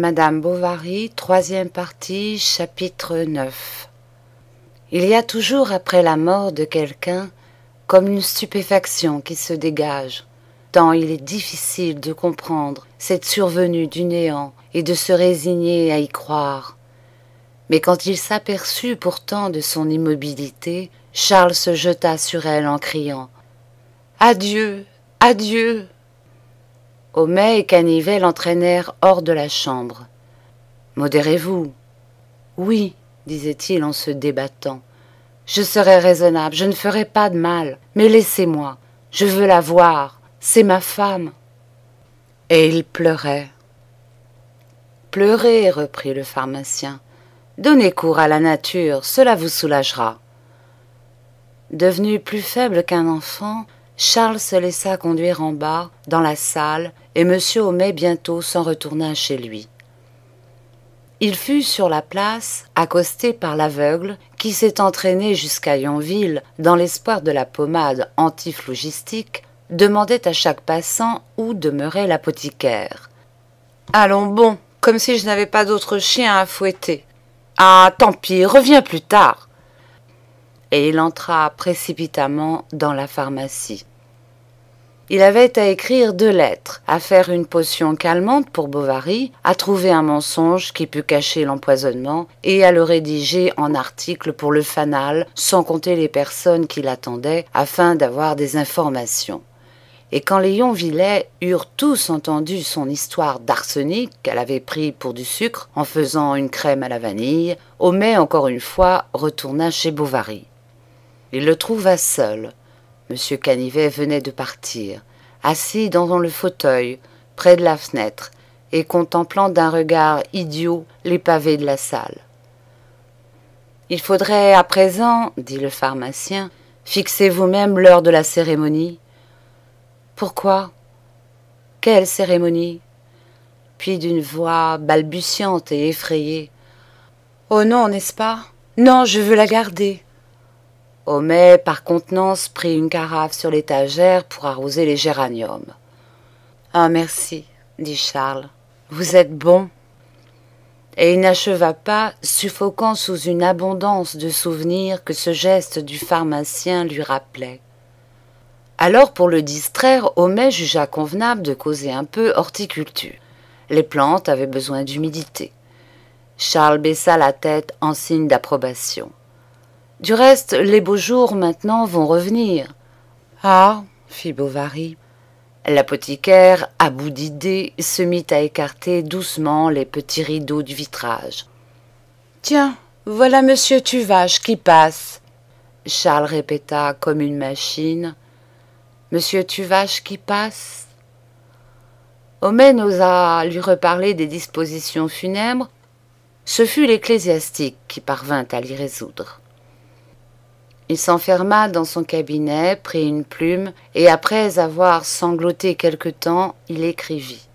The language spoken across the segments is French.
Madame Bovary, troisième partie, chapitre 9. Il y a toujours après la mort de quelqu'un comme une stupéfaction qui se dégage, tant il est difficile de comprendre cette survenue du néant et de se résigner à y croire. Mais quand il s'aperçut pourtant de son immobilité, Charles se jeta sur elle en criant « Adieu, adieu !» Homais et Canivet l'entraînèrent hors de la chambre. « Modérez-vous. »« Oui, disait-il en se débattant. Je serai raisonnable, je ne ferai pas de mal, mais laissez-moi, je veux la voir, c'est ma femme. » Et il pleurait. « Pleurez, reprit le pharmacien. Donnez cours à la nature, cela vous soulagera. » Devenu plus faible qu'un enfant, Charles se laissa conduire en bas, dans la salle, et M. Homais bientôt s'en retourna chez lui. Il fut sur la place, accosté par l'aveugle, qui s'est entraîné jusqu'à Yonville, dans l'espoir de la pommade antiphlogistique, demandait à chaque passant où demeurait l'apothicaire. « Allons bon, comme si je n'avais pas d'autre chien à fouetter. Ah, tant pis, reviens plus tard. » Et il entra précipitamment dans la pharmacie. Il avait à écrire 2 lettres, à faire une potion calmante pour Bovary, à trouver un mensonge qui pût cacher l'empoisonnement et à le rédiger en article pour le Fanal, sans compter les personnes qui l'attendaient, afin d'avoir des informations. Et quand les Yonvillais eurent tous entendu son histoire d'arsenic qu'elle avait pris pour du sucre en faisant une crème à la vanille, Homais, encore une fois, retourna chez Bovary. Il le trouva seul. M. Canivet venait de partir, assis dans le fauteuil, près de la fenêtre, et contemplant d'un regard idiot les pavés de la salle. « Il faudrait à présent, dit le pharmacien, fixer vous-même l'heure de la cérémonie. »« Pourquoi ? Quelle cérémonie ?» Puis d'une voix balbutiante et effrayée. « Oh non, n'est-ce pas ? Non, je veux la garder. » Homais, par contenance, prit une carafe sur l'étagère pour arroser les géraniums. « Ah, merci, dit Charles, vous êtes bon. » Et il n'acheva pas, suffoquant sous une abondance de souvenirs que ce geste du pharmacien lui rappelait. Alors, pour le distraire, Homais jugea convenable de causer un peu horticulture. Les plantes avaient besoin d'humidité. Charles baissa la tête en signe d'approbation. Du reste, les beaux jours maintenant vont revenir. « Ah !» fit Bovary. L'apothicaire, à bout d'idées, se mit à écarter doucement les petits rideaux du vitrage. « Tiens, voilà monsieur Tuvache qui passe. » Charles répéta comme une machine. « Monsieur Tuvache qui passe ?» Homais n'osa lui reparler des dispositions funèbres. Ce fut l'ecclésiastique qui parvint à l'y résoudre. Il s'enferma dans son cabinet, prit une plume, et après avoir sangloté quelque temps, il écrivit.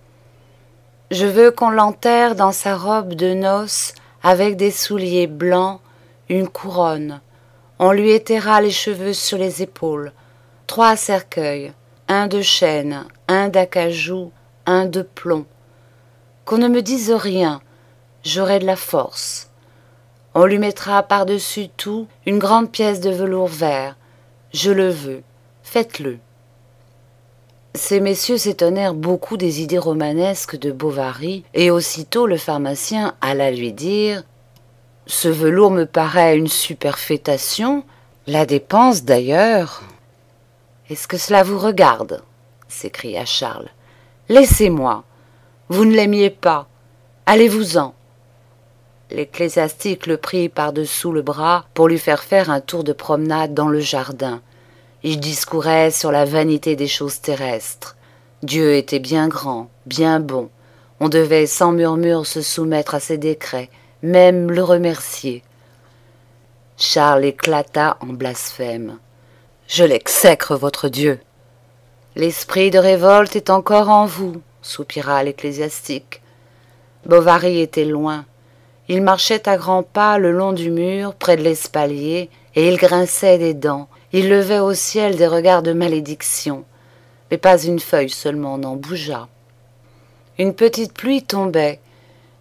« Je veux qu'on l'enterre dans sa robe de noces, avec des souliers blancs, une couronne. On lui éterra les cheveux sur les épaules, 3 cercueils, un de chêne, un d'acajou, un de plomb. Qu'on ne me dise rien, j'aurai de la force. On lui mettra par-dessus tout une grande pièce de velours vert. Je le veux. Faites-le. » Ces messieurs s'étonnèrent beaucoup des idées romanesques de Bovary, et aussitôt le pharmacien alla lui dire « Ce velours me paraît une superfétation, la dépense d'ailleurs. »« Est-ce que cela vous regarde ?» s'écria Charles. « Laissez-moi. Vous ne l'aimiez pas. Allez-vous-en. » L'ecclésiastique le prit par-dessous le bras pour lui faire un tour de promenade dans le jardin. Il discourait sur la vanité des choses terrestres. Dieu était bien grand, bien bon. On devait sans murmure se soumettre à ses décrets, même le remercier. Charles éclata en blasphème. « Je l'exècre, votre Dieu !»« L'esprit de révolte est encore en vous, » soupira l'ecclésiastique. Bovary était loin. Il marchait à grands pas le long du mur, près de l'espalier, et il grinçait des dents. Il levait au ciel des regards de malédiction. Mais pas une feuille seulement n'en bougea. Une petite pluie tombait.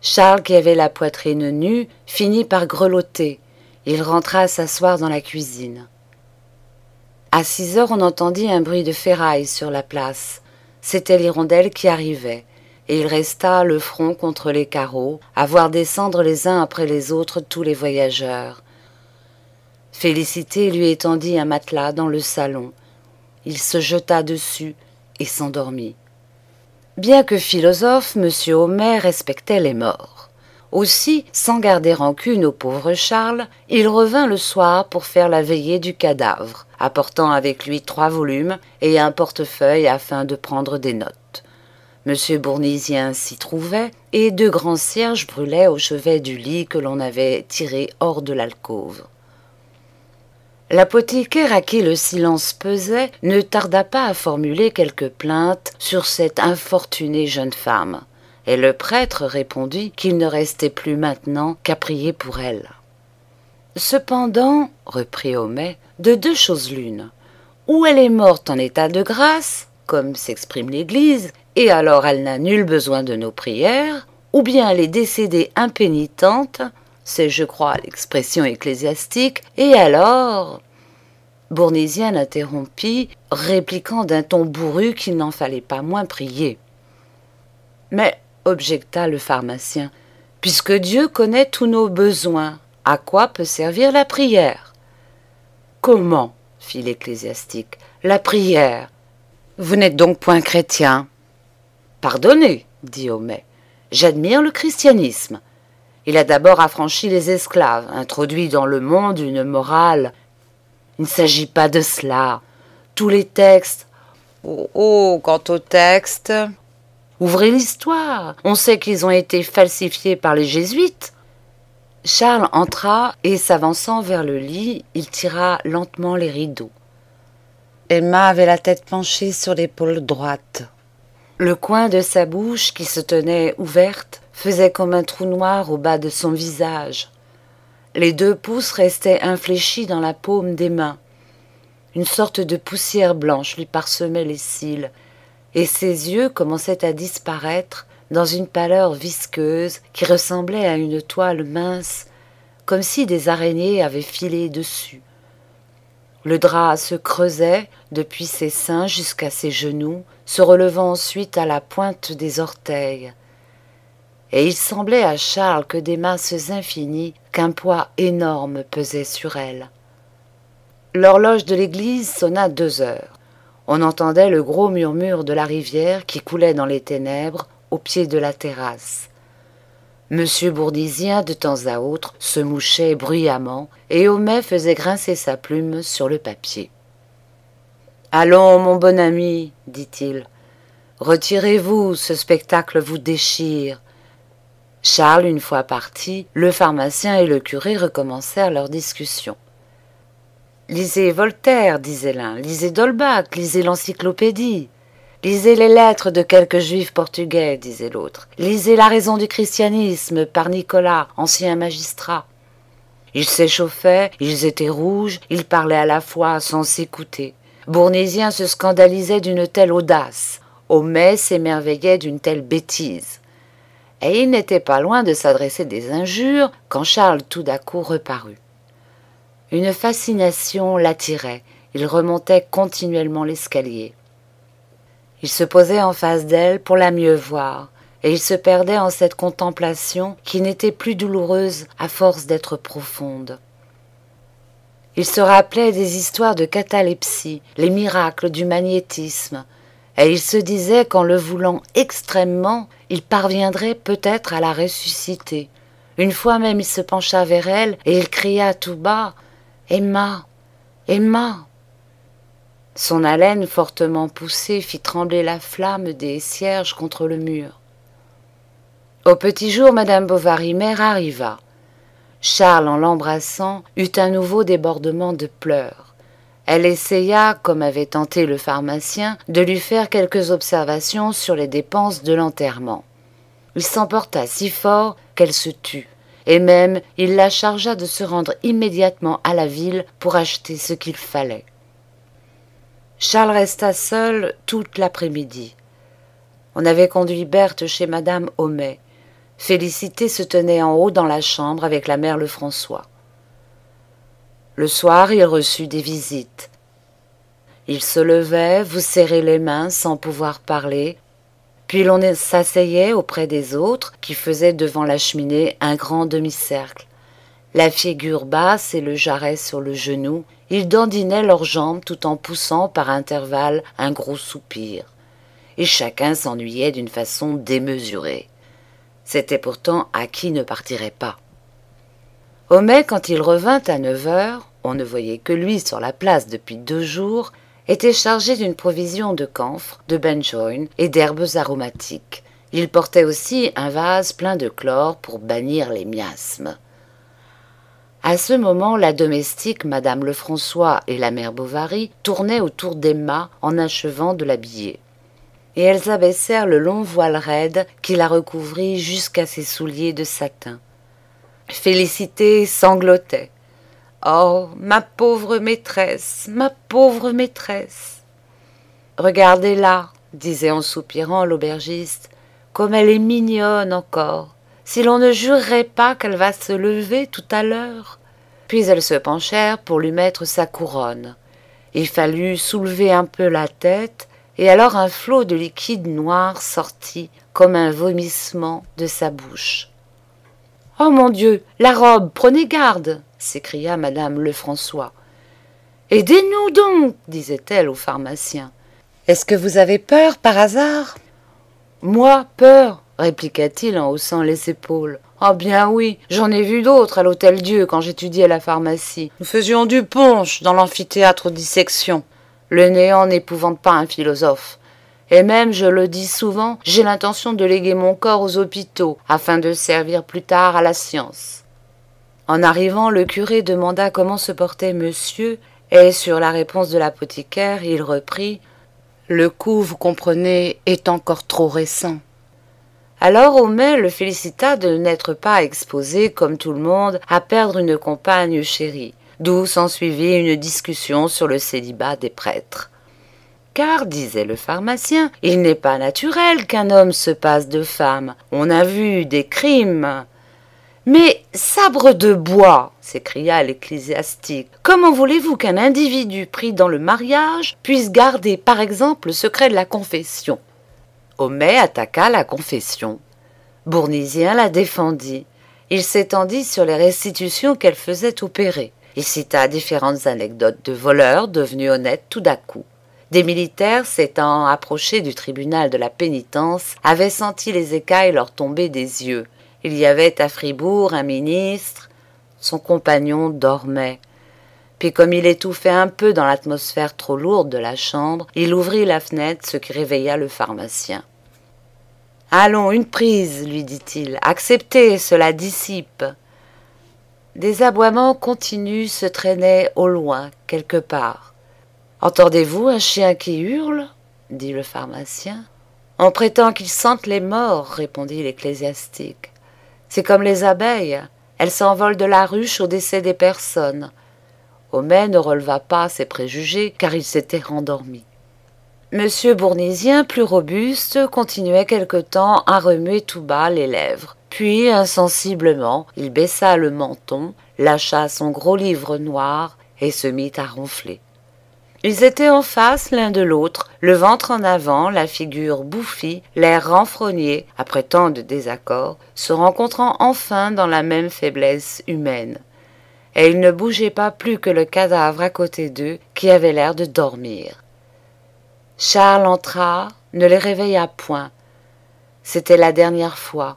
Charles, qui avait la poitrine nue, finit par grelotter. Il rentra s'asseoir dans la cuisine. À 6 heures, on entendit un bruit de ferraille sur la place. C'était l'hirondelle qui arrivait, et il resta le front contre les carreaux, à voir descendre les uns après les autres tous les voyageurs. Félicité lui étendit un matelas dans le salon. Il se jeta dessus et s'endormit. Bien que philosophe, M. Homais respectait les morts. Aussi, sans garder rancune au pauvre Charles, il revint le soir pour faire la veillée du cadavre, apportant avec lui 3 volumes et un portefeuille afin de prendre des notes. M. Bournisien s'y trouvait, et 2 grands cierges brûlaient au chevet du lit que l'on avait tiré hors de l'alcôve. L'apothicaire à qui le silence pesait ne tarda pas à formuler quelques plaintes sur cette infortunée jeune femme, et le prêtre répondit qu'il ne restait plus maintenant qu'à prier pour elle. Cependant, reprit Homais, de 2 choses l'une, ou elle est morte en état de grâce, comme s'exprime l'Église, et alors elle n'a nul besoin de nos prières, ou bien elle est décédée impénitente, c'est, je crois, l'expression ecclésiastique, et alors... Bournisien l'interrompit, répliquant d'un ton bourru qu'il n'en fallait pas moins prier. Mais, objecta le pharmacien, puisque Dieu connaît tous nos besoins, à quoi peut servir la prière? Comment? Fit l'ecclésiastique. La prière. Vous n'êtes donc point chrétien? Pardonnez, dit Homais, j'admire le christianisme. Il a d'abord affranchi les esclaves, introduit dans le monde une morale. Il ne s'agit pas de cela. Tous les textes... Oh, quant aux textes... Ouvrez l'histoire. On sait qu'ils ont été falsifiés par les jésuites. Charles entra et, s'avançant vers le lit, il tira lentement les rideaux. Emma avait la tête penchée sur l'épaule droite. Le coin de sa bouche, qui se tenait ouverte, faisait comme un trou noir au bas de son visage. Les 2 pouces restaient infléchis dans la paume des mains. Une sorte de poussière blanche lui parsemait les cils, et ses yeux commençaient à disparaître dans une pâleur visqueuse qui ressemblait à une toile mince, comme si des araignées avaient filé dessus. Le drap se creusait depuis ses seins jusqu'à ses genoux, se relevant ensuite à la pointe des orteils. Et il semblait à Charles que des masses infinies, qu'un poids énorme pesait sur elle. L'horloge de l'église sonna 2 heures. On entendait le gros murmure de la rivière qui coulait dans les ténèbres au pied de la terrasse. Monsieur Bournisien, de temps à autre, se mouchait bruyamment, et Homais faisait grincer sa plume sur le papier. « Allons, mon bon ami, dit-il, retirez-vous, ce spectacle vous déchire. » Charles, une fois parti, le pharmacien et le curé recommencèrent leur discussion. « Lisez Voltaire, disait l'un, lisez d'Holbach, lisez l'encyclopédie. Lisez les lettres de quelques juifs portugais, disait l'autre. Lisez La raison du christianisme par Nicolas, ancien magistrat. » Ils s'échauffaient, ils étaient rouges, ils parlaient à la fois sans s'écouter. Bournisien se scandalisait d'une telle audace. Homais s'émerveillait d'une telle bêtise. Et il n'était pas loin de s'adresser des injures quand Charles tout d'un coup reparut. Une fascination l'attirait, il remontait continuellement l'escalier. Il se posait en face d'elle pour la mieux voir, et il se perdait en cette contemplation qui n'était plus douloureuse à force d'être profonde. Il se rappelait des histoires de catalepsie, les miracles du magnétisme, et il se disait qu'en le voulant extrêmement, il parviendrait peut-être à la ressusciter. Une fois même il se pencha vers elle et il cria tout bas « Emma, Emma !» Son haleine fortement poussée fit trembler la flamme des cierges contre le mur. Au petit jour, madame Bovary mère arriva. Charles, en l'embrassant, eut un nouveau débordement de pleurs. Elle essaya, comme avait tenté le pharmacien, de lui faire quelques observations sur les dépenses de l'enterrement. Il s'emporta si fort qu'elle se tut, et même il la chargea de se rendre immédiatement à la ville pour acheter ce qu'il fallait. Charles resta seul toute l'après-midi. On avait conduit Berthe chez madame Homais. Félicité se tenait en haut dans la chambre avec la mère Lefrançois. Le soir, il reçut des visites. Il se levait, vous serrait les mains sans pouvoir parler, puis l'on s'asseyait auprès des autres qui faisaient devant la cheminée un grand demi-cercle. La figure basse et le jarret sur le genou, ils dandinaient leurs jambes tout en poussant par intervalles un gros soupir. Et chacun s'ennuyait d'une façon démesurée. C'était pourtant à qui ne partirait pas. Homais, quand il revint à 9 heures, on ne voyait que lui sur la place depuis 2 jours, était chargé d'une provision de camphre, de benjoin et d'herbes aromatiques. Il portait aussi un vase plein de chlore pour bannir les miasmes. À ce moment, la domestique, madame Lefrançois et la mère Bovary tournaient autour d'Emma en achevant de l'habiller. Et elles abaissèrent le long voile raide qui la recouvrit jusqu'à ses souliers de satin. Félicité sanglotait. « Oh, ma pauvre maîtresse, ma pauvre maîtresse !»« Regardez-la, » disait en soupirant l'aubergiste, « comme elle est mignonne encore, si l'on ne jurerait pas qu'elle va se lever tout à l'heure. » Puis elles se penchèrent pour lui mettre sa couronne. Il fallut soulever un peu la tête, et alors un flot de liquide noir sortit comme un vomissement de sa bouche. « Oh mon Dieu, la robe, prenez garde !» s'écria madame Lefrançois. « Aidez-nous donc !» disait-elle au pharmacien. « Est-ce que vous avez peur par hasard ?»« Moi, peur !» répliqua-t-il en haussant les épaules. « Ah bien oui, j'en ai vu d'autres à l'Hôtel-Dieu quand j'étudiais la pharmacie. Nous faisions du punch dans l'amphithéâtre dissection. Le néant n'épouvante pas un philosophe. Et même, je le dis souvent, j'ai l'intention de léguer mon corps aux hôpitaux, afin de servir plus tard à la science. » En arrivant, le curé demanda comment se portait monsieur, et sur la réponse de l'apothicaire, il reprit « Le coup, vous comprenez, est encore trop récent. » Alors Homais le félicita de n'être pas exposé, comme tout le monde, à perdre une compagne chérie, d'où s'ensuivit une discussion sur le célibat des prêtres. Car, disait le pharmacien, il n'est pas naturel qu'un homme se passe de femme. On a vu des crimes. « Mais, sabre de bois !» s'écria l'ecclésiastique. « Comment voulez-vous qu'un individu pris dans le mariage puisse garder, par exemple, le secret de la confession ?» Homais attaqua la confession. Bournisien la défendit. Il s'étendit sur les restitutions qu'elle faisait opérer. Il cita différentes anecdotes de voleurs devenus honnêtes tout d'un coup. Des militaires, s'étant approchés du tribunal de la pénitence, avaient senti les écailles leur tomber des yeux. Il y avait à Fribourg un ministre. Son compagnon dormait. Puis comme il étouffait un peu dans l'atmosphère trop lourde de la chambre, il ouvrit la fenêtre, ce qui réveilla le pharmacien. « Allons, une prise, lui dit-il. Acceptez, cela dissipe. » Des aboiements continus se traînaient au loin, quelque part. « Entendez-vous un chien qui hurle ?» dit le pharmacien. « On prétend qu'ils sentent les morts, » répondit l'ecclésiastique. « C'est comme les abeilles, elles s'envolent de la ruche au décès des personnes. » Homais ne releva pas ses préjugés, car il s'était rendormi. Monsieur Bournisien, plus robuste, continuait quelque temps à remuer tout bas les lèvres. Puis, insensiblement, il baissa le menton, lâcha son gros livre noir et se mit à ronfler. Ils étaient en face l'un de l'autre, le ventre en avant, la figure bouffie, l'air renfrogné, après tant de désaccords, se rencontrant enfin dans la même faiblesse humaine. Et il ne bougeait pas plus que le cadavre à côté d'eux, qui avait l'air de dormir. Charles entra, ne les réveilla point. C'était la dernière fois.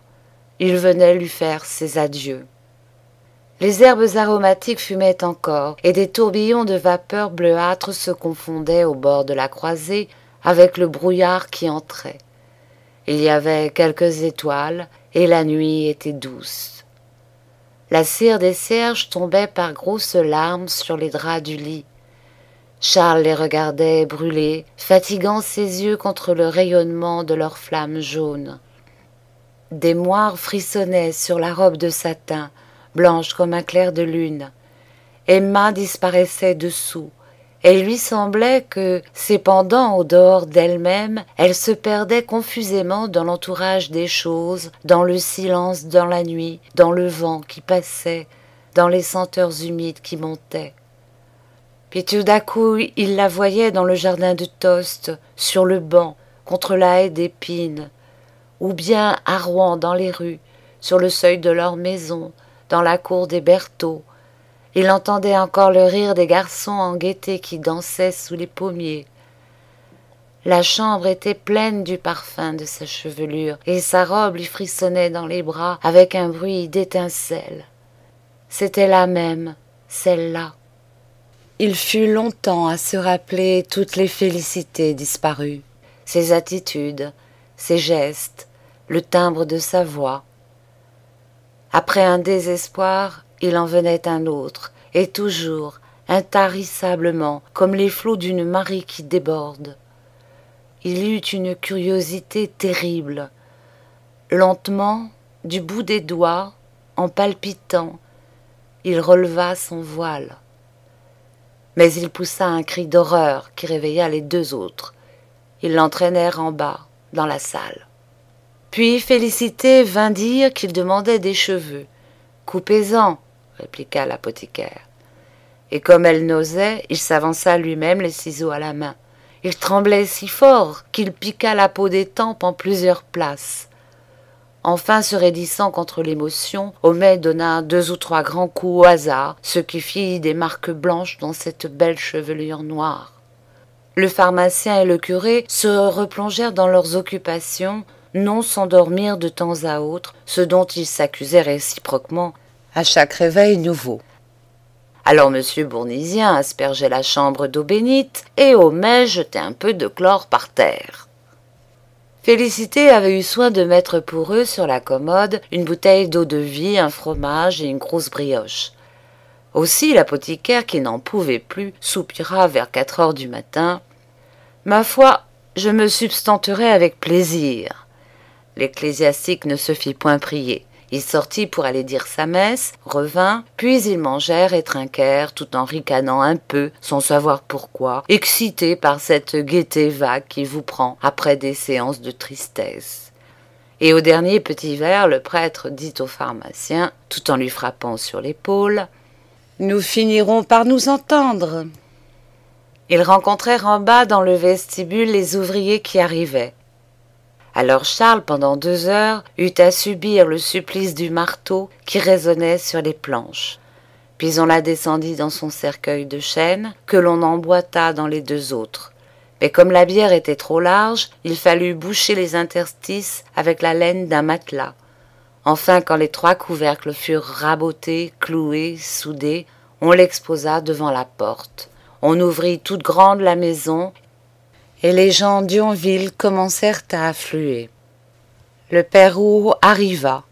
Il venait lui faire ses adieux. Les herbes aromatiques fumaient encore, et des tourbillons de vapeur bleuâtre se confondaient au bord de la croisée avec le brouillard qui entrait. Il y avait quelques étoiles, et la nuit était douce. La cire des cierges tombait par grosses larmes sur les draps du lit. Charles les regardait brûler, fatiguant ses yeux contre le rayonnement de leurs flammes jaunes. Des moires frissonnaient sur la robe de satin, blanche comme un clair de lune. Emma disparaissait dessous, et il lui semblait que, s'épandant au dehors d'elle-même, elle se perdait confusément dans l'entourage des choses, dans le silence, dans la nuit, dans le vent qui passait, dans les senteurs humides qui montaient. Puis tout d'un coup, il la voyait dans le jardin de Tostes, sur le banc, contre la haie d'épines, ou bien à Rouen dans les rues, sur le seuil de leur maison, dans la cour des Bertaux. Il entendait encore le rire des garçons en gaieté qui dansaient sous les pommiers. La chambre était pleine du parfum de sa chevelure, et sa robe lui frissonnait dans les bras avec un bruit d'étincelles. C'était la même, celle-là. Il fut longtemps à se rappeler toutes les félicités disparues, ses attitudes, ses gestes, le timbre de sa voix. Après un désespoir, il en venait un autre, et toujours, intarissablement, comme les flots d'une marée qui déborde. Il eut une curiosité terrible. Lentement, du bout des doigts, en palpitant, il releva son voile. Mais il poussa un cri d'horreur qui réveilla les deux autres. Ils l'entraînèrent en bas, dans la salle. Puis Félicité vint dire qu'il demandait des cheveux. « Coupez-en » répliqua l'apothicaire. Et comme elle n'osait, il s'avança lui-même les ciseaux à la main. Il tremblait si fort qu'il piqua la peau des tempes en plusieurs places. Enfin, se raidissant contre l'émotion, Homais donna 2 ou 3 grands coups au hasard, ce qui fit des marques blanches dans cette belle chevelure noire. Le pharmacien et le curé se replongèrent dans leurs occupations, non sans dormir de temps à autre, ce dont ils s'accusaient réciproquement à chaque réveil nouveau. Alors M. Bournisien aspergeait la chambre d'eau bénite et Homais jetait un peu de chlore par terre. Félicité avait eu soin de mettre pour eux sur la commode une bouteille d'eau-de-vie, un fromage et une grosse brioche. Aussi l'apothicaire, qui n'en pouvait plus, soupira vers 4 heures du matin. « Ma foi, je me substanterai avec plaisir. » L'ecclésiastique ne se fit point prier. Il sortit pour aller dire sa messe, revint, puis ils mangèrent et trinquèrent tout en ricanant un peu, sans savoir pourquoi, excités par cette gaieté vague qui vous prend après des séances de tristesse. Et au dernier petit verre, le prêtre dit au pharmacien, tout en lui frappant sur l'épaule, « Nous finirons par nous entendre. » Ils rencontrèrent en bas dans le vestibule les ouvriers qui arrivaient. Alors Charles, pendant 2 heures, eut à subir le supplice du marteau qui résonnait sur les planches. Puis on la descendit dans son cercueil de chêne, que l'on emboîta dans les 2 autres. Mais comme la bière était trop large, il fallut boucher les interstices avec la laine d'un matelas. Enfin, quand les 3 couvercles furent rabotés, cloués, soudés, on l'exposa devant la porte. On ouvrit toute grande la maison, et les gens d'Yonville commencèrent à affluer. Le père Rouault arriva.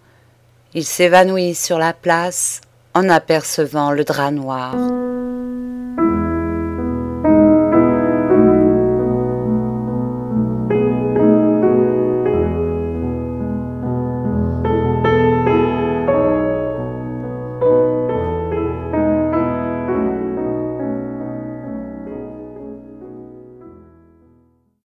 Il s'évanouit sur la place en apercevant le drap noir.